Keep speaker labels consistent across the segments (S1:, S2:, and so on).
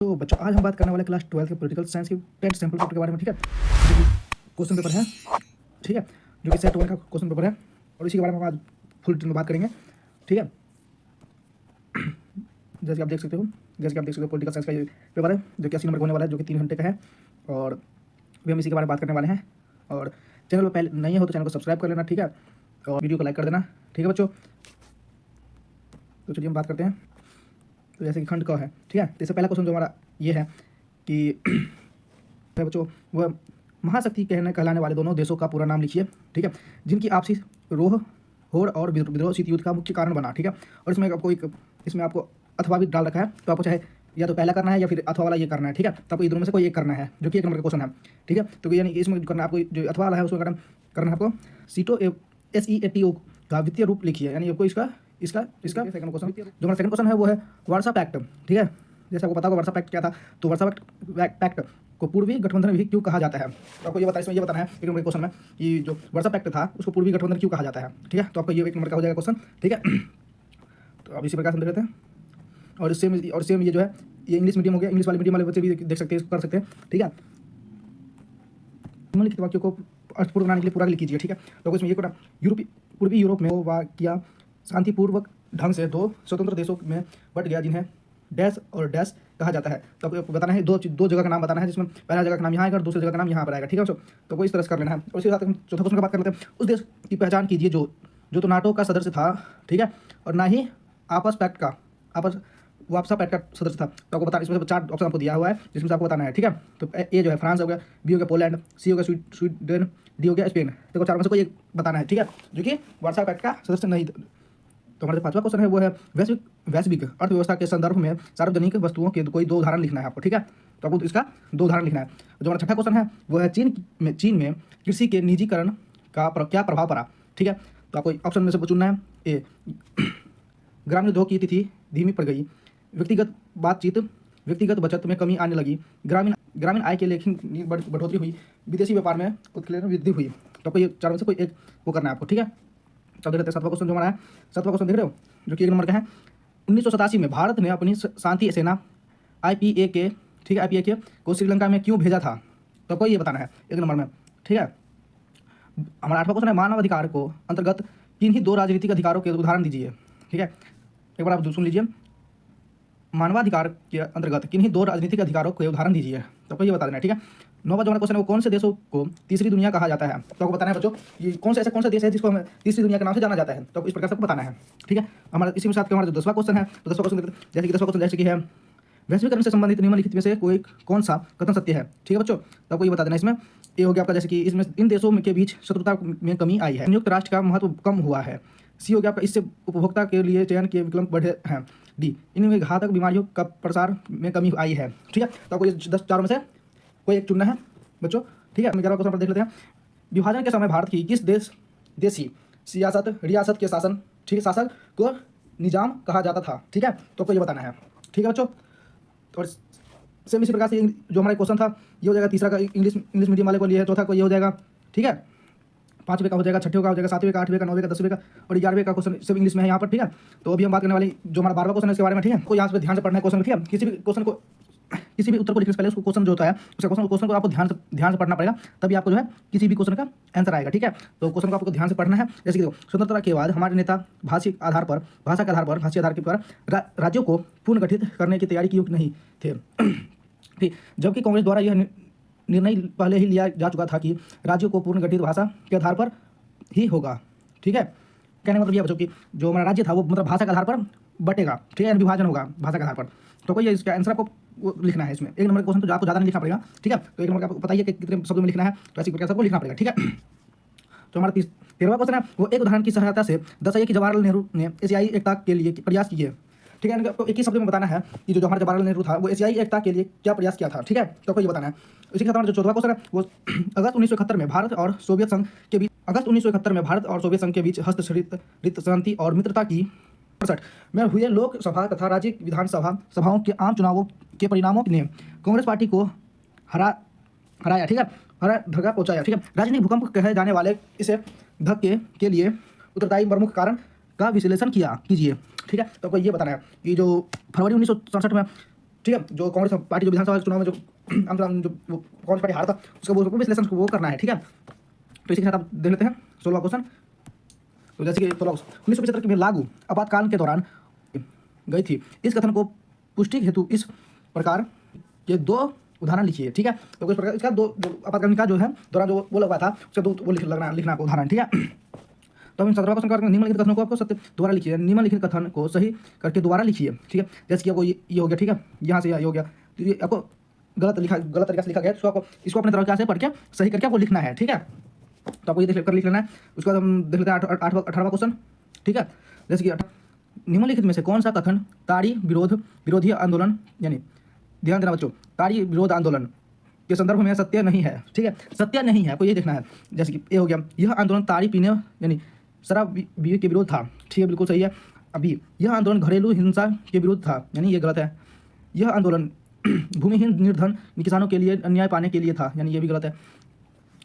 S1: तो बच्चों आज हम बात करने वाले क्लास 12 के पॉलिटिकल साइंस की 10 सैंपल पेपर के बारे में। ठीक है, जो कि क्वेश्चन पेपर है। ठीक है, जो कि सेट 1 का क्वेश्चन पेपर है और इसी के बारे में हम आज फुल डिटेल में बात करेंगे। ठीक है, जैसे कि आप देख सकते हो पॉलिटिकल साइंस का ये पेपर है जो कि 80 नंबर का होने वाला है, जो कि 3 घंटे का है और अभी हम इसी के बारे में बात करने वाले हैं। और चैनल पर पहले नहीं हो तो चैनल को सब्सक्राइब कर लेना। ठीक है, और वीडियो को लाइक कर देना। ठीक है बच्चों, तो चलिए हम बात करते हैं। तो जैसे कि खंड क है। ठीक है, तो इससे पहला क्वेश्चन जो हमारा ये है कि बच्चों वह महाशक्ति कहलाने वाले दोनों देशों का पूरा नाम लिखिए। ठीक है, जिनकी आपसी रोह होड़ और विद्रोह शीत युद्ध का मुख्य कारण बना। ठीक है, और इसमें आपको अथवा भी डाल रखा है, तो आपको चाहे या तो पहला करना है या फिर अथवा वाला ये करना है। ठीक है, तो आपको दोनों में से कोई एक करना है, जो कि 1 नंबर का क्वेश्चन है। ठीक है, तो यानी इसमें करना आपको जो अथवा वाला है उसमें करना है आपको CETO का वित्तीय रूप लिखिए। यानी आपको इसका सेकंड क्वेश्चन जो हमारा सेकंड क्वेश्चन है वो है वार्सा पैक्ट। ठीक है, जैसे आपको पता होगा वार्सा पैक्ट क्या था, तो वार्सा पैक्ट को पूर्वी गठबंधन भी क्यों कहा जाता है। तो आपको इसमें ये बताना है 1 नंबर क्वेश्चन में कि जो वार्सा पैक्ट था उसको पूर्वी गठबंधन क्यों कहा जाता है। ठीक है, तो आपको ये 1 नंबर का हो जाएगा क्वेश्चन। ठीक है, तो अब इसी प्रकार समझ लेते हैं। और सेम ये जो है ये इंग्लिश मीडियम हो गया, इंग्लिश वाले मीडियम वाले बच्चे भी देख सकते हैं, कर सकते हैं। ठीक है, निम्नलिखित वाक्यों को अर्थपूर्ण बनाने के लिए पूरा लिख कीजिए। ठीक है, तो इसमें ये पूर्वी यूरोप में वो वाक्य शांतिपूर्वक ढंग से 2 स्वतंत्र देशों में बट गया जिन्हें डैश और डैश कहा जाता है। तो आपको बताना है दो जगह का नाम बताना है, जिसमें पहला जगह का नाम यहाँ आएगा और दूसरी जगह का नाम यहाँ पर आएगा। ठीक है बच्चों, तो कोई इस तरह से कर लेना है। और इसके साथ हम चौथा क्वेश्चन की बात कर लेते हैं। उस देश की पहचान कीजिए जो तो नाटो का सदस्य था। ठीक है, और ना ही वापसा पैक्ट का सदस्य था। तो आपको बताना, इसमें से 4 ऑप्शन आपको दिया हुआ है जिसमें से आपको बताना है। ठीक है, तो ए जो है फ्रांस हो गया, बी हो गया पोलैंड, सी हो गया स्वीडन, डी हो गया स्पेन। देखो 4 में से कोई एक बताना है। ठीक है, जो कि वार्सा पैक्ट का सदस्य नहीं। तो हमारा जो 5वां क्वेश्चन है वो है वैश्विक अर्थव्यवस्था के संदर्भ में सार्वजनिक वस्तुओं के कोई 2 उदाहरण लिखना है आपको। ठीक है, तो आपको इसका 2 उदाहरण लिखना है। जो हमारा छठा क्वेश्चन है वो है चीन में कृषि के निजीकरण का क्या प्रभाव पड़ा। ठीक है, तो आपको ऑप्शन में से चुनना है। ए ग्रामीण उद्योग की तिथि धीमी पड़ गई, व्यक्तिगत बचत में कमी आने लगी, ग्रामीण आय के लेखन बढ़ोतरी हुई, विदेशी व्यापार में उत्खनन वृद्धि हुई। तो आपको ये 4 में से कोई एक वो करना है आपको। ठीक है, चल देख लेते हैं 7वां क्वेश्चन जो हमारा है। 7वां क्वेश्चन देख रहे हो जो कि 1 नंबर का है। 1987 में भारत ने अपनी शांति सेना IPA को श्रीलंका में क्यों भेजा था। तो आपको ये बताना है 1 नंबर में। ठीक है, हमारा 8वां क्वेश्चन है मानव अधिकार को अंतर्गत किन्हीं 2 राजनीतिक अधिकारों के उदाहरण दीजिए। ठीक है, एक बार आप सुन लीजिए, मानवाधिकार के अंतर्गत किन्हीं 2 राजनीतिक अधिकारों के उदाहरण दीजिए। तो आपको ये बता देना है। ठीक है, 9वां जो क्वेश्चन है वो कौन से देशों को तीसरी दुनिया कहा जाता है। तो आपको बताना है बच्चों ये कौन सा देश है जिसको हमें तीसरी दुनिया के नाम से जाना जाता है। तो इस प्रकार से आपको बताना है। ठीक है, हमारा इसी के साथ हमारा जो 10वां क्वेश्चन है, तो 10वां क्वेश्चन जैसे कि 10वां क्वेश्चन जैसे कि है वैश्वीकरण से संबंधित निम्नलिखित में से कौन सा कथन सत्य है। ठीक है बच्चों, तो आपको ये बता देना। इसमें ये हो गया आपका जैसे कि इसमें इन देशों के बीच शत्रुता में कमी आई है, संयुक्त राष्ट्र का महत्व कम हुआ है। सी हो गया आपका इससे उपभोक्ता के लिए चयन के विकल्प बढ़े हैं। डी इनमें घातक बीमारियों का प्रसार में कमी आई है। ठीक है, तो आपको ये 10 4 में से कोई एक चुनना है बच्चों। ठीक है, 11वां क्वेश्चन देख लेते हैं। विभाजन के समय भारत की किस देशी सियासत रियासत के शासक को निजाम कहा जाता था। ठीक है, तो आपको ये बताना है। ठीक है बच्चों, और सेम इसी प्रकार से जो हमारा क्वेश्चन था ये हो जाएगा। तीसरा का इंग्लिश मीडियम वाले को लिए है। चौथा को ये हो जाएगा। ठीक है, 5वें का हो जाएगा, 6वें का हो जाएगा, 7वें का, 8वें का, 9वें का, 10वें का और 11वें का क्वेश्चन सब इंग्लिश में है यहाँ पर। ठीक है, तो अभी हम बात करने वाली जो हमारा 12वां क्वेश्चन है इसके बारे में। ठीक है, को यहाँ पे ध्यान से पढ़ना है क्वेश्चन। ठीक है, किसी भी उत्तर को लिखने से पहले उसको क्वेश्चन जो होता है उसका क्वेश्चन को आपको ध्यान से पढ़ना पड़ेगा, तभी आपको जो है किसी भी क्वेश्चन का आंसर आएगा। ठीक है, तो क्वेश्चन को आपको ध्यान से पढ़ना है। जैसे कि स्वतंत्रता के बाद हमारे नेता भाषा के आधार पर राज्यों को पुनर्गठित करने की तैयारी क्यों नहीं थे। ठीक, जबकि कांग्रेस द्वारा यह निर्णय पहले ही लिया जा चुका था कि राज्यों को पुनर्गठित भाषा के आधार पर ही होगा। ठीक है, कहने का मतलब यह बच्चों कि जो हमारा राज्य था वो मतलब भाषा के आधार पर बटेगा। ठीक है, विभाजन होगा भाषा के आधार पर। तो कोई इसका आंसर आपको लिखना है इसमें। 1 नंबर क्वेश्चन तो आपको ज़्यादा नहीं लिखना पड़ेगा। ठीक है, तो 1 नंबर का आपको पता ही है कि कितने शब्दों में लिखना है, तो ऐसी प्रकार से आपको लिखना पड़ेगा। ठीक है, तो हमारा 13वां क्वेश्चन है वो एक उदाहरण की सहायता से दर्शाइए कि जवाहरलाल नेहरू ने एशियाई एकता के लिए प्रयास किए। ठीक है, आपको एक ही शब्द में बताना है कि जो हमारा जवाहरलाल नेहरू था वो एशियाई एकता के लिए क्या प्रयास किया था। ठीक है, तो आपको ये बताना है। इसी के साथ हमारा जो 14वां क्वेश्चन है वो अगस्त 1971 में भारत और सोवियत संघ के बीच हस्तक्षेपित शांति और मित्रता की 1968 में हुए लोकसभा तथा राज्य विधानसभा सभाओं के आम चुनावों के परिणामों ने कांग्रेस पार्टी को हराया। ठीक है, धक्का पहुंचाया। ठीक है, राजनीतिक भूकंप कहे जाने वाले इसे धक्के के लिए उत्तरदायी प्रमुख कारण का विश्लेषण कीजिए। ठीक है, तो आपको ये बताना है कि जो फरवरी 1967 में ठीक है, जो कांग्रेस पार्टी जो विधानसभा चुनाव में जो जो कांग्रेस पार्टी हारा था उसका वो विश्लेषण वो करना है। ठीक है, तो इसी के साथ आप देख लेते हैं 16वां क्वेश्चन। तो जैसे कि 1975 में लागू आपातकाल के दौरान गई थी, इस कथन को पुष्टि हेतु इस प्रकार के 2 उदाहरण लिखिए। ठीक है, तो इस प्रकार इसका 2 जो आपातकाल का जो है दौरान जो वो लगा था उसका 2 वो लिखना आपको उदाहरण। ठीक है, तो हम 17वां क्वेश्चन निम्नलिखित कथनों को आपको सत्य दोबारा लिखिए, निम्नलिखित कथन को सही करके दोबारा लिखिए। ठीक है, जैसे कि आपको ये हो गया। ठीक है, यहाँ से ये हो गया, तो ये आपको गलत तरीका से लिखा गया, इसको अपने तरीके से पढ़ के सही करके आपको लिखना है। ठीक है, तो आपको ये लिख लेना है। उसके बाद हम देख लेते हैं 18वां क्वेश्चन। ठीक है, जैसे कि निम्नलिखित में से कौन सा कथन ताड़ी विरोधी आंदोलन, यानी ध्यान देना बच्चों, ताड़ी विरोध आंदोलन के संदर्भ में सत्य नहीं है। ठीक है, सत्य नहीं है, आपको ये देखना है। जैसे कि ये हो गया, यह आंदोलन ताड़ी पीने यानी शराब पीने के विरोध था। ठीक है, बिल्कुल सही है। अभी यह आंदोलन घरेलू हिंसा के विरुद्ध था, यानी ये गलत है। यह आंदोलन भूमिहीन निर्धन किसानों के लिए अन्याय पाने के लिए था, यानी ये भी गलत है।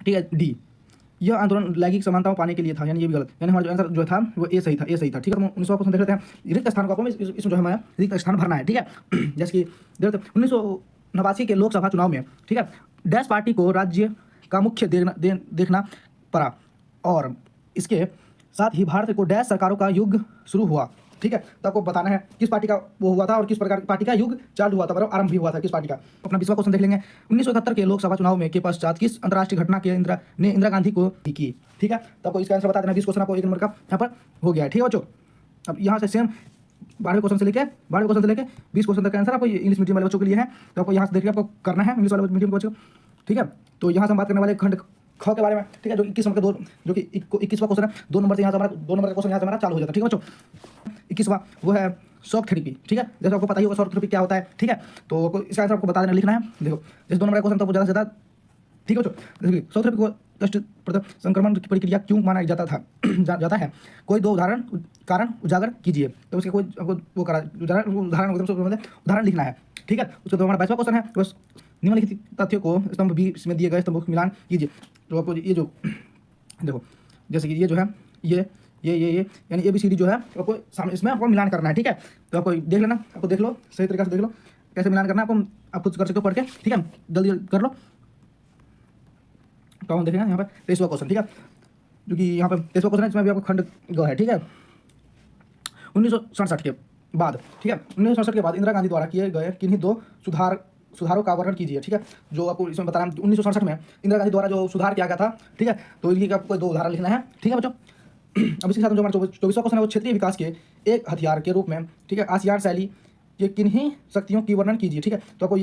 S1: ठीक है, डी, यह आंदोलन लैंगिक समानता पाने के लिए था, यानी ये भी गलत, यानी हमारा जो आंसर जो था वो ए सही था। ठीक है, 1900 क्वेश्चन देख लेते हैं। रिक्त स्थान को आपको इसमें जो है हमारा रिक्त स्थान भरना है। ठीक है, जैसे कि देखते हैं 1989 के लोकसभा चुनाव में, ठीक है, डैश पार्टी को राज्य का मुख्य देखना पड़ा और इसके साथ ही भारत को डैश सरकारों का युग शुरू हुआ। ठीक है, तो आपको बताना है किस पार्टी का वो हुआ था और किस प्रकार पार्टी का युग चालू हुआ था, मतलब आरंभ भी हुआ था किस पार्टी का। अपना 20वां क्वेश्चन देख लेंगे। 1971 के लोकसभा चुनाव में के पश्चात किस अंतर्राष्ट्रीय घटना के इंदिरा गांधी को की। ठीक है, तो आपको इसका आंसर बता देना। 20 क्वेश्चन आपको 1 नंबर का यहाँ पर हो गया है। ठीक है बच्चों, अब यहाँ से सेम 12वें क्वेश्चन से लेके 20 क्वेश्चन तक का आंसर आपको इंग्लिश मीडियम वाले बच्चों के लिए है। तो आपको यहाँ से देखिए आपको करना है इंग्लिश वाले मीडियम बच्चों। ठीक है, तो यहाँ से हम बात करने वाले खंड ख के बारे में। ठीक है, जो 21 नंबर का 2 जो कि 21वां क्वेश्चन है, 2 नंबर से यहाँ से हमारा 2 नंबर का क्वेश्चन यहाँ से हमारा चालू हो जाता है। ठीक है बच्चों, 21वां वो है शॉक थेरेपी। ठीक है, जैसे आपको पता ही होगा शॉक थेरेपी क्या होता है। ठीक है, तो इसका आंसर आपको बता देना, लिखना है। देखो जैसे 2 नंबर का क्वेश्चन तो ज़्यादा से ज़्यादा। ठीक है बच्चों, देखिए शॉक थेरेपी को कष्ट प्रदत्त संक्रमण की प्रक्रिया क्यों माना जाता है, कोई 2 कारण उजागर कीजिए। तो उसके कोई आपको वो उदाहरण लिखना है। ठीक है, उसके 2 हमारा 22वां क्वेश्चन है, बस निम्नलिखित तथ्यों को स्तंभ बी में दिए गए स्तंभों को मिलान कीजिए। तो आपको ये जो देखो जैसे कि ये जो है ये यानी ABCD जो है आपको सामने इसमें आपको मिलान करना है। ठीक है, तो आपको देख लेना, आपको देख लो सही तरीके से देख लो कैसे मिलान करना है। आप खुद कर सकते हो पढ़ के। ठीक है, जल्दी कर लो। तो हम देखेंगे यहाँ पर 23वां क्वेश्चन। ठीक है, जो कि यहाँ पर 23वां क्वेश्चन है, इसमें भी आपको खंड ग है। ठीक है, 1967 के बाद, ठीक है, 1967 के बाद इंदिरा गांधी द्वारा किए गए किन्हीं 2 सुधारों का वर्णन कीजिए। ठीक है, जो आपको इसमें बताना 1967 में इंदिरा गांधी द्वारा जो सुधार किया गया था। ठीक है, तो इनकी आपको 2 उदाहरण लिखना है। ठीक है बच्चों, अब इसके साथ जो हमारा 24वां क्वेश्चन है वो क्षेत्रीय विकास के एक हथियार के रूप में, ठीक है, आसियान शैली के किन्हीं शक्तियों की वर्णन कीजिए। ठीक है, तो आपको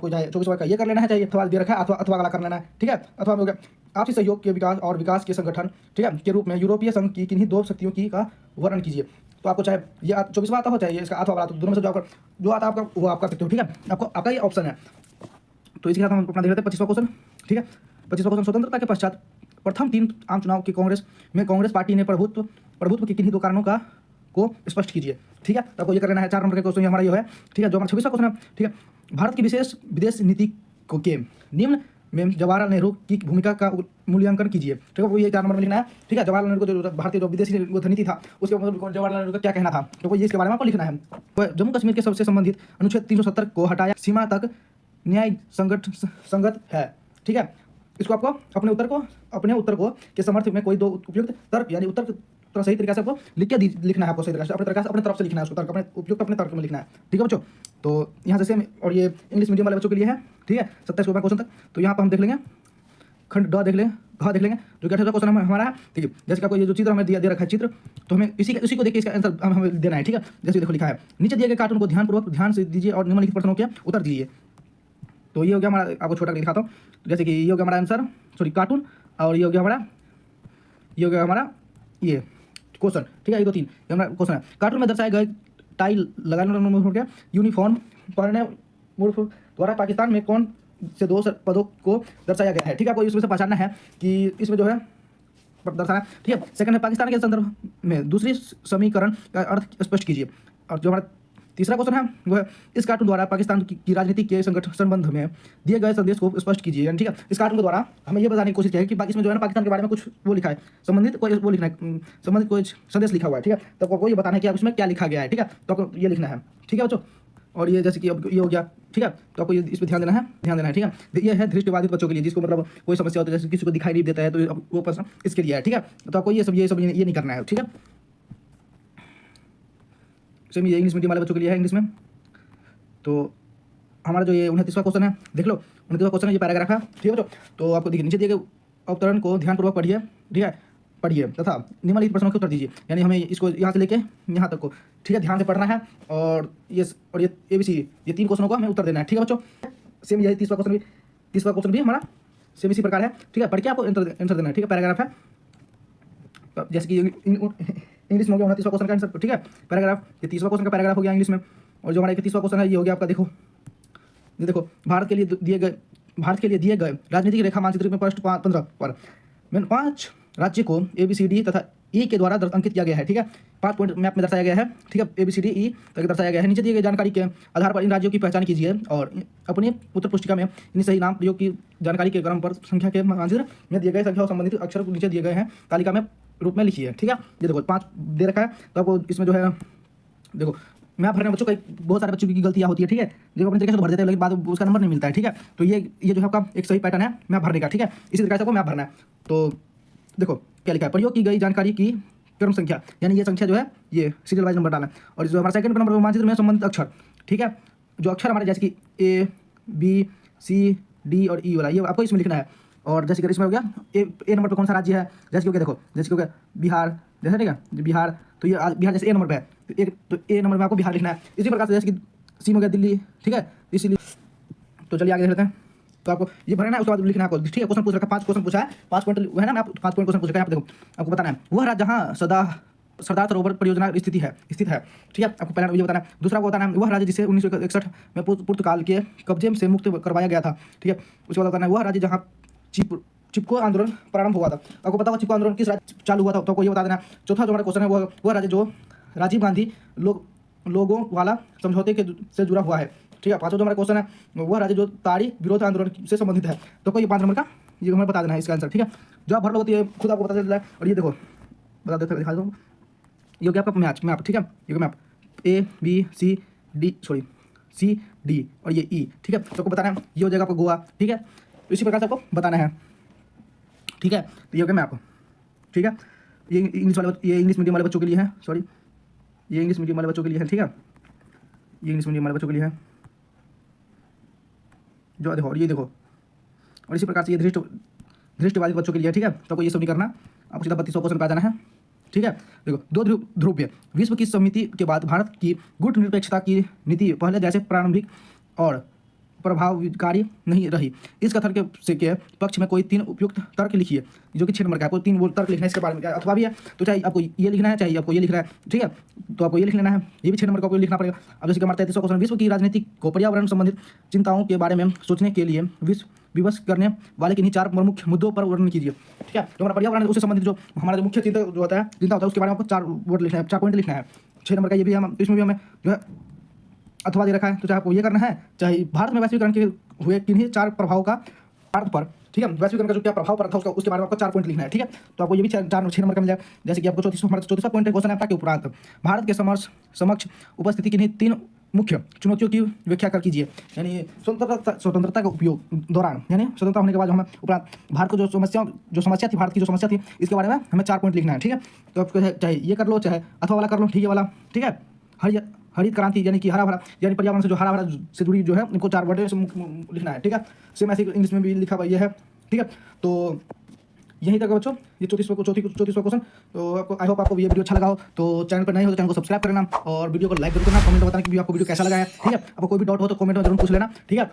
S1: चाहे 24वां का ये कर लेना है, चाहिए अथवा दे रखा है अथवा वाला कर लेना है। ठीक है, अथवा हो गया आपसी सहयोग के विकास और विकास के संगठन, ठीक है, के रूप में यूरोपीय संघ की किन्हीं 2 शक्तियों की का वर्णन कीजिए। तो आपको चाहे ये 24वां आता हो चाहे इसका अथवा वाला, तो दोनों में से जो आता आपका वो आप कर सकते हो। ठीक है, आपका ये ऑप्शन है। तो इसी के साथ हम अपना देख लेते हैं 25वां क्वेश्चन। ठीक है, 25वां क्वेश्चन, स्वतंत्रता के पश्चात प्रथम 3 आम चुनाव के कांग्रेस पार्टी ने प्रभुत्व के किन्हीं 2 कारणों को स्पष्ट कीजिए। ठीक है, तो आपको ये कर लेना है। 4 नंबर का क्वेश्चन हमारा ये है। ठीक है, जो हमारा 26वां क्वेश्चन है, ठीक है, भारत की विदेश नीति के निम्न में जवाहरलाल नेहरू की भूमिका का मूल्यांकन कीजिए। ठीक है, वो ये 4 नंबर में लिखना है। ठीक है, जवाहरलाल नेहरू को जो भारतीय जो विदेशी नीति था उसके मतलब जवाहरलाल नेहरू का क्या कहना था, तो ये इसके बारे में आपको लिखना है। जम्मू कश्मीर के सबसे संबंधित अनुच्छेद 370 को हटाया सीमा तक न्याय संगत है। ठीक है, इसको आपको अपने उत्तर को के समर्थन में कोई 2 उपयुक्त तर्क, यानी उत्तर सही तरीके से आपको लिखना है। आपको सही तरीके से अपने तरफ से लिखना है उसको, तर्क अपने तर्क में लिखना है। ठीक है बच्चों, तो यहाँ से सेम, और ये इंग्लिश मीडियम वाले बच्चों के लिए है। ठीक है, 27वां क्वेश्चन तक। तो यहाँ पर हम देख लेंगे खंड ड देख लेंगे, घ देख लेंगे, जो कि 28वां क्वेश्चन हमारा है। ठीक है, जैसे कि आपको ये जो चित्र हमें दे रखा है चित्र, तो हमें इसी को देखिए इसका आंसर हमें देना है। ठीक है, जैसे देखो लिखा है, नीचे दिए गए कार्टून को ध्यान से दीजिए और निम्नलिखित प्रश्नों के उत्तर दीजिए। तो ये हो गया हमारा, आपको छोटा दिखाता हूँ। जैसे कि ये हो गया हमारा आंसर, सॉरी कार्टून, और ये हो गया हमारा ये क्वेश्चन। ठीक है, ये 2-3 ये हमारा क्वेश्चन है। कार्टून में दर्शाए गए टाइल लगाने यूनिफॉर्म पहने मूर्ख द्वारा पाकिस्तान में कौन से 2 पदों को दर्शाया गया है। ठीक है, आपको इसमें से पहचानना है कि इसमें जो है दर्शाना। ठीक है, सेकंड है पाकिस्तान के संदर्भ में दूसरी समीकरण का अर्थ स्पष्ट कीजिए। और जो हमारा तीसरा क्वेश्चन है वो है, इस कार्टून द्वारा पाकिस्तान की राजनीति के संबंध में दिए गए संदेश को स्पष्ट कीजिए। यानी ठीक है, इस कार्टून के द्वारा हमें ये बताने की कोशिश की है कि इसमें जो है ना पाकिस्तान के बारे में कुछ वो लिखा है, संबंधित कोई संदेश लिखा हुआ है। ठीक है, तो आपको ये बताना है कि आप इसमें क्या लिखा गया है। ठीक है, तो आपको ये लिखना है। ठीक है बच्चों, और ये जैसे कि अब ये हो गया, ठीक है। तो आपको ये इस पर ध्यान देना है, ठीक है। ये है दृष्टिबाधित बच्चों के लिए, जिसको मतलब कोई समस्या होती है, जैसे किसी को दिखाई नहीं देता है, तो वो प्रश्न इसके लिए है, ठीक है। तो आपको ये सब ये नहीं करना है, ठीक है। सेम ये इंग्लिश मीडियम वाले बच्चों के लिए है, इंग्लिश में। तो हमारा जो ये 29वां क्वेश्चन है, देख लो 29वां क्वेश्चन है, ये पैराग्राफ है, ठीक है बच्चों। तो आपको देखिए नीचे दिए गए अवतरण को ध्यानपूर्वक पढ़िए, ठीक है, पढ़िए तथा निम्नलिखित प्रश्नों के उत्तर दीजिए। यानी हमें इसको यहाँ से लेके यहाँ तक को, ठीक है, ध्यान से पढ़ना है। और ये ABC ये 3 क्वेश्चनों को हमें उत्तर देना है, ठीक है बच्चों। सेम यही 30वां क्वेश्चन भी हमारा सेम इसी प्रकार है, ठीक है। पढ़ के आपको आंसर देना है, ठीक है। पैराग्राफ है, तो जैसे कि इंग्लिश में हो गया 29वां क्वेश्चन का आंसर, ठीक है। पैराग्राफ ये 30वां क्वेश्चन का पैराग्राफ हो गया इंग्लिश में। और जो हमारा 31वां क्वेश्चन है, ये हो गया आपका, देखो ये देखो, भारत के लिए दिए गए राजनीतिक रेखा मानचित्र में पृष्ठ 15 पर 5 राज्य को ABCD तथा E के द्वारा अंकित किया गया है, ठीक है। 5 पॉइंट मैप में दर्शाया गया है, ठीक है। ABCD E तक दर्शाया गया है। नीचे दिए गए जानकारी के आधार पर इन राज्यों की पहचान कीजिए और अपनी उत्तर पुस्तिका में इन सही नाम प्रयोग की जानकारी के क्रम पर संख्या के मानचित्र में दिए गए संख्या और संबंधित अक्षर को नीचे दिए गए हैं तालिका में रूप में लिखिए, ठीक है। ये देखो 5 दे रखा है, तो आपको इसमें जो है देखो मैप भरने बच्चों का बहुत सारे बच्चों की गलतियाँ होती है, ठीक है, जो अपने तरीके से भर देते हैं लेकिन बाद में उसका नंबर नहीं मिलता है, ठीक है। तो ये जो है आपका एक सही पैटर्न है मैप भरने का, ठीक है। इसी तरीके से आपको मैप भरना है। तो देखो क्या लिखा है, प्रयोग की गई जानकारी की क्रम संख्या, यानी ये संख्या जो है ये सीरियल वाइज नंबर डालना है। और जो हमारा सेकंड नंबर मानचित्र में संबंधित अक्षर, ठीक है, जो अक्षर हमारे जैसे कि A B C D और E वाला, ये आपको इसमें लिखना है। और जैसे कि इसमें हो गया ए नंबर पर कौन सा राज्य है, जैसे कि हो गया देखो, जैसे कि हो गया बिहार, जैसे ठीक है बिहार, तो ये बिहार जैसे A नंबर पे है, तो A नंबर में आपको बिहार लिखना है। इसी प्रकार से जैसे कि C में हो गया दिल्ली, ठीक है, इसीलिए तो चलिए आगे देख लेते हैं। तो आपको ये भरना है, उसके बाद लिखना है आपको, ठीक है। क्वेश्चन पूछ रखा है, 5 क्वेश्चन पूछा है, 5 पॉइंट है ना, आप 5 पॉइंट क्वेश्चन पूछ रखा है, यहाँ पे देखो आपको बताना है वह राज्य जहाँ सरदार सरोवर परियोजना स्थित है, ठीक है। आपको पहला ये बताना है। दूसरा को बताना है वह राज्य जिसे 1961 में पुर्तगाल के कब्जे से मुक्त करवाया गया था, ठीक है। उसके बाद बताना है वह राज्य जहाँ चिपको आंदोलन प्रारंभ हुआ था। आपको पता होगा चिपको आंदोलन किस राज्य चालू हुआ था, तो आपको ये बता देना। चौथा जो हमारा क्वेश्चन है वह राज्य जो राजीव गांधी लोगों वाला समझौते से जुड़ा हुआ है, ठीक है। पांचवा जो हमारा क्वेश्चन है वह राज्य जो ताड़ी विरोध आंदोलन से संबंधित है, तो कोई 5 नंबर का ये हमें बता देना है इसका आंसर, ठीक है। जो आप भर लोगे तो खुद आपको बता देता है। और ये देखो बता देता दिखा दो, ये हो गया आपका मैप, ठीक है। ये मैप ABCD और ये E, ठीक है। तो आपको बताना है, ये हो जाएगा आपको गोवा, ठीक है। तो इसी प्रकार से आपको बताना है, ठीक है। तो ये हो गया मैप, ठीक है। ये इंग्लिश मीडियम वाले बच्चों के लिए है, सॉरी ये इंग्लिश मीडियम वाले बच्चों के लिए है, ठीक है। ये इंग्लिश मीडियम वाले बच्चों के लिए है जो देखो, और ये देखो, और इसी प्रकार से ये दृष्टिबाधित बच्चों के लिए, ठीक है। तो आपको ये सब नहीं करना, आपको सीधा 32वां क्वेश्चन पे आ जाना है, ठीक है। देखो 2 ध्रुवीय विश्व की समिति के बाद भारत की गुट निरपेक्षता की नीति पहले जैसे प्रारंभिक और प्रभावकारी नहीं रही। इस कथन के पक्ष में कोई 3 उपयुक्त तर्क लिखिए, जो कि 6 नंबर का। आपको 3 तर्क लिखना है इसके बारे में, अथवा भी है तो चाहे आपको ये लिखना है, चाहे आपको ये लिखना है, ठीक है। तो आपको ये लिख लेना है, ये भी 6 नंबर का आपको लिखना पड़ेगा। अब जैसे कि हमारा 33वां क्वेश्चन, विश्व की राजनीति को पर्यावरण संबंधित चिंताओं के बारे में सोचने के लिए विवश करने वाले किन्हीं 4 प्रमुख मुद्दों पर वर्णन कीजिए, ठीक है। तो हमारा पर्यावरण उससे संबंधित जो हमारा जो मुख्य चिंता होता है उसके बारे में आपको 4 वर्ड लिखना है, 4 पॉइंट लिखना है। 6 नंबर का ये भी हम, इसमें भी हमें जो है अथवा दे रखा है, तो चाहे आपको ये करना है, चाहे भारत में वैश्वीकरण के हुए किन्हीं 4 प्रभाव का अर्थ पर, ठीक है, वैश्वीकरण का जो क्या प्रभाव पड़ा था उसके बारे में आपको 4 पॉइंट लिखना है, ठीक है। तो आपको ये भी 6 नंबर का मिल जाएगा। जैसे कि आपको 34वां पॉइंट है क्वेश्चन है, के उपरांत भारत के समक्ष उपस्थिति किन्हीं 3 मुख्य चुनौतियों की व्याख्या कर कीजिए। यानी स्वतंत्रता का उपयोग दौरान, यानी स्वतंत्रता होने के बाद हमें उपरांत भारत को जो समस्या थी, भारत की जो समस्या थी, इसके बारे में हमें 4 पॉइंट लिखना है, ठीक है। तो आपको चाहे ये कर लो, चाहे अथवा वाला कर लो, ठीक है वाला, ठीक है। हरित क्रांति यानी कि हरा भरा, यानी पर्यावरण से जो हरा भरा से जुड़ी जो है इनको 4 वर्ड से लिखना है, ठीक है। सेम ऐसे इंग्लिश में भी लिखा हुआ ये है, ठीक है। तो यहीं तक बच्चों ये 34वां क्वेश्चन। तो आपको आई होप आपको ये वीडियो अच्छा लगा हो, तो चैनल पर नए हो तो चैनल को सब्सक्राइब करना और वीडियो को लाइक जरूर करना, कमेंट में बताना कि आपको वीडियो कैसा लगा है, ठीक है। आपको कोई भी डाउट हो तो कमेंट में जरूर पूछ लेना, ठीक है।